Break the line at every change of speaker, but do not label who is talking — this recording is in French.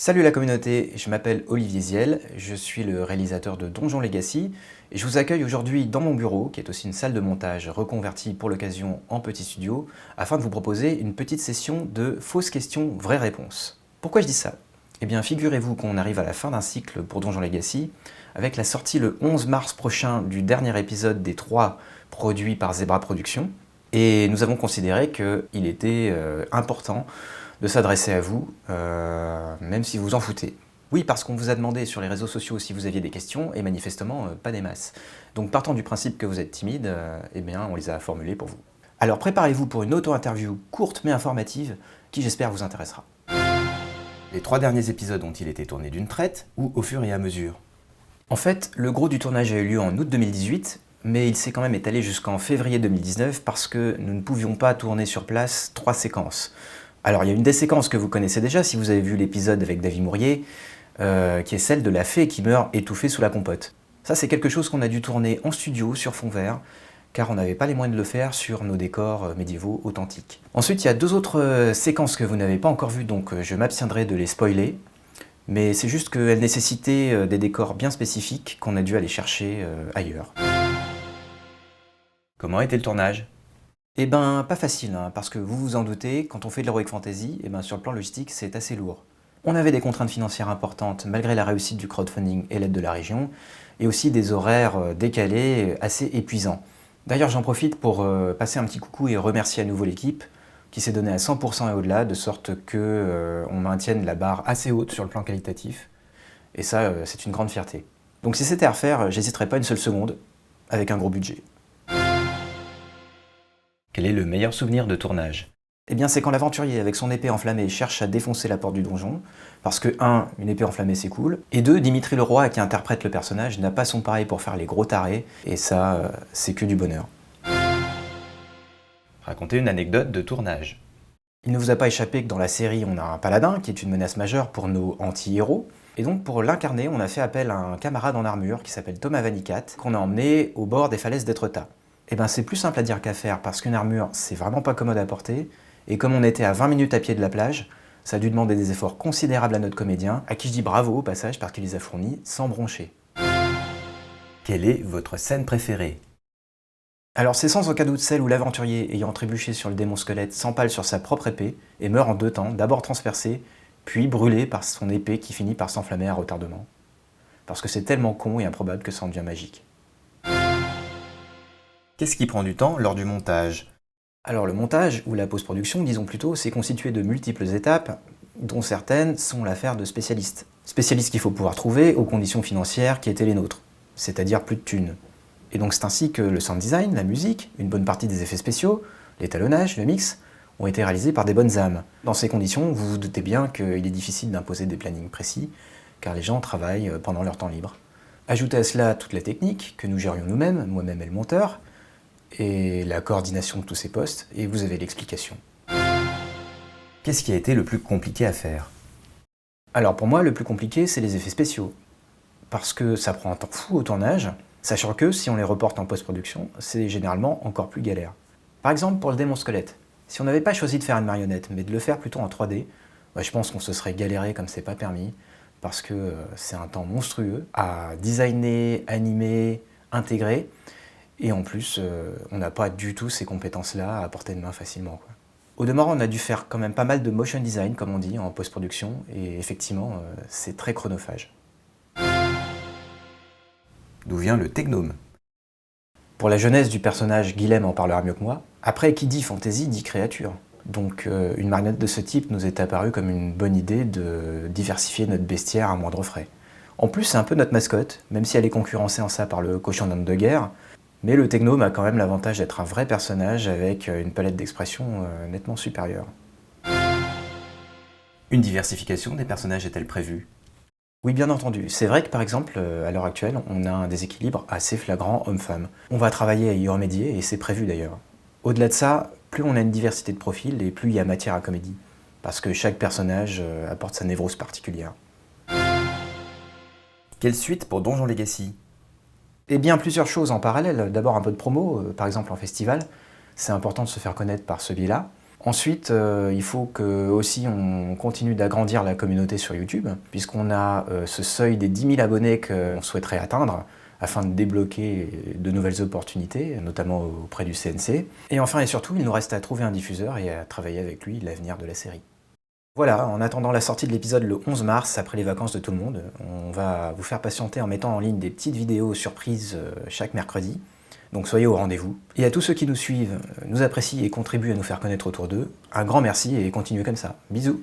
Salut la communauté, je m'appelle Olivier Ziel, je suis le réalisateur de Donjon Legacy et je vous accueille aujourd'hui dans mon bureau, qui est aussi une salle de montage reconvertie pour l'occasion en petit studio, afin de vous proposer une petite session de fausses questions, vraies réponses. Pourquoi je dis ça? Eh bien figurez-vous qu'on arrive à la fin d'un cycle pour Donjon Legacy, avec la sortie le 11 mars prochain du dernier épisode des 3 produits par Zebra Productions, et nous avons considéré qu'il était important de s'adresser à vous, même si vous en foutez. Oui, parce qu'on vous a demandé sur les réseaux sociaux si vous aviez des questions, et manifestement, pas des masses. Donc partant du principe que vous êtes timide, eh bien, on les a formulées pour vous. Alors préparez-vous pour une auto-interview courte mais informative, qui j'espère vous intéressera. Les 3 derniers épisodes ont-ils été tournés d'une traite, ou au fur et à mesure? En fait, le gros du tournage a eu lieu en août 2018, mais il s'est quand même étalé jusqu'en février 2019 parce que nous ne pouvions pas tourner sur place 3 séquences. Alors il y a une des séquences que vous connaissez déjà si vous avez vu l'épisode avec David Mourier, qui est celle de la fée qui meurt étouffée sous la compote. Ça c'est quelque chose qu'on a dû tourner en studio sur fond vert, car on n'avait pas les moyens de le faire sur nos décors médiévaux authentiques. Ensuite il y a 2 autres séquences que vous n'avez pas encore vues, donc je m'abstiendrai de les spoiler, mais c'est juste qu'elles nécessitaient des décors bien spécifiques qu'on a dû aller chercher ailleurs. Comment était le tournage ? Eh ben, pas facile, hein, parce que vous vous en doutez, quand on fait de l'heroic fantasy, eh ben, sur le plan logistique, c'est assez lourd. On avait des contraintes financières importantes, malgré la réussite du crowdfunding et l'aide de la région, et aussi des horaires décalés, assez épuisants. D'ailleurs, j'en profite pour passer un petit coucou et remercier à nouveau l'équipe, qui s'est donnée à 100% et au-delà, de sorte que on maintienne la barre assez haute sur le plan qualitatif. Et ça, c'est une grande fierté. Donc si c'était à refaire, j'hésiterais pas une seule seconde, avec un gros budget. Quel est le meilleur souvenir de tournage? Eh bien c'est quand l'aventurier avec son épée enflammée cherche à défoncer la porte du donjon, parce que 1. Une épée enflammée c'est cool, et 2. Dimitri Leroy qui interprète le personnage n'a pas son pareil pour faire les gros tarés, et ça, c'est que du bonheur. Racontez une anecdote de tournage. Il ne vous a pas échappé que dans la série on a un paladin qui est une menace majeure pour nos anti-héros, et donc pour l'incarner on a fait appel à un camarade en armure qui s'appelle Thomas Vanicat, qu'on a emmené au bord des falaises d'Étretat. Eh ben c'est plus simple à dire qu'à faire parce qu'une armure c'est vraiment pas commode à porter, et comme on était à 20 minutes à pied de la plage, ça a dû demander des efforts considérables à notre comédien, à qui je dis bravo au passage parce qu'il les a fournis sans broncher. Quelle est votre scène préférée? Alors c'est sans aucun doute celle où l'aventurier ayant trébuché sur le démon squelette s'empale sur sa propre épée et meurt en 2 temps, d'abord transpercé, puis brûlé par son épée qui finit par s'enflammer à retardement. Parce que c'est tellement con et improbable que ça en devient magique. Qu'est-ce qui prend du temps lors du montage? Alors le montage, ou la post-production, disons plutôt, c'est constitué de multiples étapes, dont certaines sont l'affaire de spécialistes. Spécialistes qu'il faut pouvoir trouver aux conditions financières qui étaient les nôtres, c'est-à-dire plus de thunes. Et donc c'est ainsi que le sound design, la musique, une bonne partie des effets spéciaux, l'étalonnage, le mix, ont été réalisés par des bonnes âmes. Dans ces conditions, vous vous doutez bien qu'il est difficile d'imposer des plannings précis, car les gens travaillent pendant leur temps libre. Ajoutez à cela toute la technique, que nous gérions nous-mêmes, moi-même et le monteur, et la coordination de tous ces postes, et vous avez l'explication. Qu'est-ce qui a été le plus compliqué à faire? Alors pour moi, le plus compliqué, c'est les effets spéciaux. Parce que ça prend un temps fou au tournage, sachant que si on les reporte en post-production, c'est généralement encore plus galère. Par exemple, pour le démon squelette, si on n'avait pas choisi de faire une marionnette, mais de le faire plutôt en 3D, je pense qu'on se serait galéré comme c'est pas permis, parce que c'est un temps monstrueux à designer, animer, intégrer, et en plus, on n'a pas du tout ces compétences-là à portée de main facilement, quoi. Au demeurant, on a dû faire quand même pas mal de motion design, comme on dit, en post-production, et effectivement, c'est très chronophage. D'où vient le technome? Pour la jeunesse du personnage, Guilhem en parlera mieux que moi. Après, qui dit fantasy dit créature. Donc une marionnette de ce type nous est apparue comme une bonne idée de diversifier notre bestiaire à moindre frais. En plus, c'est un peu notre mascotte, même si elle est concurrencée en ça par le cochon d'homme de guerre, mais le technome a quand même l'avantage d'être un vrai personnage avec une palette d'expression nettement supérieure. Une diversification des personnages est-elle prévue? Oui, bien entendu. C'est vrai que par exemple, à l'heure actuelle, on a un déséquilibre assez flagrant homme-femme. On va travailler à y remédier, et c'est prévu d'ailleurs. Au-delà de ça, plus on a une diversité de profils, et plus il y a matière à comédie. Parce que chaque personnage apporte sa névrose particulière. Quelle suite pour Donjon Legacy? Eh bien, plusieurs choses en parallèle. D'abord un peu de promo, par exemple en festival. C'est important de se faire connaître par ce biais-là. Ensuite, il faut que aussi on continue d'agrandir la communauté sur YouTube, puisqu'on a ce seuil des 10 000 abonnés qu'on souhaiterait atteindre afin de débloquer de nouvelles opportunités, notamment auprès du CNC. Et enfin et surtout, il nous reste à trouver un diffuseur et à travailler avec lui l'avenir de la série. Voilà, en attendant la sortie de l'épisode le 11 mars, après les vacances de tout le monde, on va vous faire patienter en mettant en ligne des petites vidéos surprises chaque mercredi. Donc soyez au rendez-vous. Et à tous ceux qui nous suivent, nous apprécient et contribuent à nous faire connaître autour d'eux, un grand merci et continuez comme ça. Bisous!